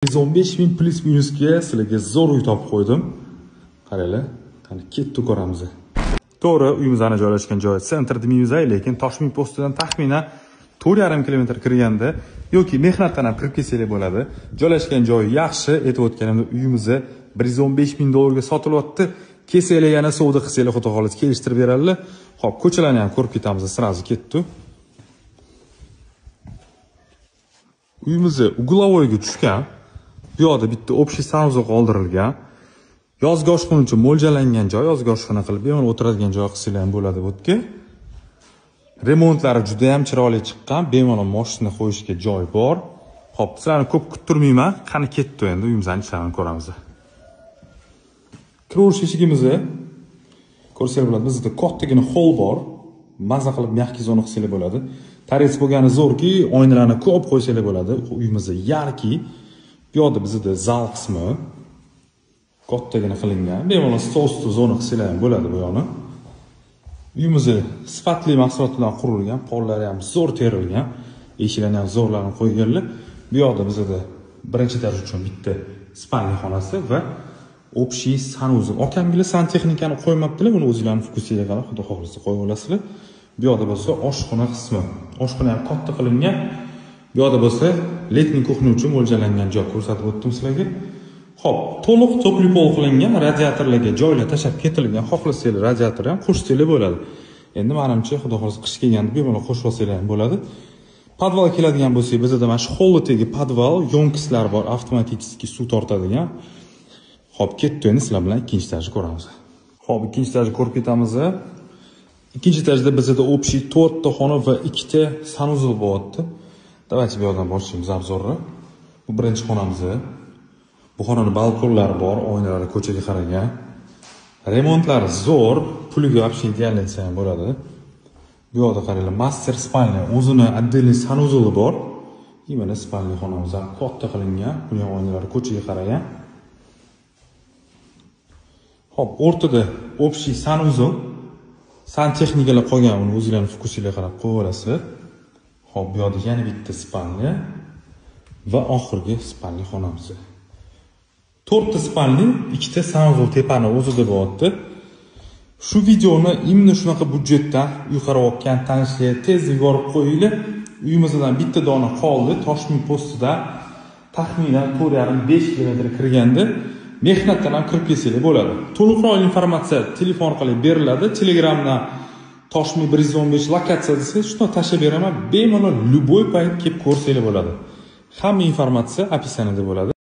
115.000 plus minusga sizlarga zo'r uy topib qo'ydim. Qaranglar, qani ketdi ko'ramiz. To'g'ri, uyimizning joylashgan joyi sentr demaymiz, lekin Toshkent postidan taxminan 4,5 kilometr kirganda yoki mehnatdan ham kirib kelsangiz bo'ladi. Joylashgan joyi yaxshi, aytib o'tganimda uyimizni 115.000 dollarga sotilyapti. Kelsanglar yana savdo qilsanglar, xudo xolis kelishtirib beradilar. Xo'p, ko'chalarni ham ko'rib ketamiz, sirazi ketdi. Uyimizni uglovoyga tushgan. Bu yoqda bitta общий sanuzoq qoldirilgan. Yozgi oshxona uchun mo'ljallangan joy, yozgi oshxona qilib bemalol o'tiradigan joy qilsanglar ham bo'ladi bu yerga. Remontlari juda ham chiroyli chiqqan, bemalol mashina qo'yishga joy bor. Xo'p, sizlarni ko'p kuttirmayman, qani ketdi endi uyimizning ishlarini ko'ramiz. Kiravish eshigimizni ko'rsanglar bo'ladi. Bizda kattagina hol bor. Maza qilib mягкий zona qilsanglar bo'ladi. Tarez bo'lgani zo'rki, oynalarni ko'p qo'ysanglar bo'ladi. Uyimizni yarki bu yoqda bizda zal qismi kattagina qilingan. Bemalol stol zona qilsanglar ham bo'ladi bu yoqni. Uyimizni sifatli mahsulot bilan qurilgan, pollari ham zo'r terilgan, eshiklarni ham zo'rlarni qo'yganlar. Bu yoqda bizda birinchi etaj uchun bitta spalniya xonasi va общий sanuzoq. Okamgina santexnikani qo'ymabdilar, buni o'zingizlarning fokusiga qarab xudo xohlasa qo'yib olasizlar. Bu yoqda bo'lsa oshxona qismi. Oshxona ham katta qilingan. Bu yoqda bo'lsa letniy kuxnya uchun mo'ljallangan joy ko'rsatib o'tdim sizlarga. Xo'p, to'liq to'pli pol qilingan, radiatorlarga joylar tashab ketilgan. Xohlasanglar radiator ham qo'shsanglar bo'ladi. Endi menimcha xudo xohlasa qish kelganda bemalol qo'shib olsanglar ham bo'ladi. Podval keladigan bo'lsak, bizda mana shu hollidagi podval, yonkislar bor, avtomatik suv tortadigan. Xo'p, ketdi endi sizlar bilan ikkinchi etajni ko'ramiz. Xo'p, ikkinchi etajni ko'rib ketamiz. Ikkinchi etajda bizda общий 4 ta xona va 2 ta sanuzoq bo'lyapti. Давайте bu yerdan boshlaymiz obzorni. Bu birinchi xonamiz. Bu xonaning balkonlari bor, oynalari ko'chaga qaragan. Remontlari zo'r, puliga вообще ideal desa ham bo'ladi. Bu yoqda qaranglar, master spalniya, o'zini отдельный sanuzoli bor. Mana spalniya xonamiz ham katta qilingan, buning oynalari ko'chaga qaragan. Xo'p, o'rtada общий sanuzoq, santexnikalar qolgan, uni o'zingizlarning fokusiga qarab qo'yib olasizlar. Xo'p, bu yoqda yana bitta spalniya va oxirgi spalniya xonamiz. 4 ta spalniya, 2 ta sanuzoq tepani o'zida bo'lyapti. Shu videoni imni shunaqa budjetdan uy qarayotgan tanishlar tez yuborib qo'yinglar. Uyimizdan bitta dona qoldi, Toshkent postida taxminan 4,5 kilometr kirganda mehnatdan ham kirib kelsanglar bo'ladi. To'liqroq informatsiya telefon orqali beriladi. Telegramdan Toshkent 115 lokatsiya desa, shuni tashlab beraman. Bemalol любой payt kelib ko'rsanglar bo'ladi. Hamma informatsiya opisaniyada bo'ladi.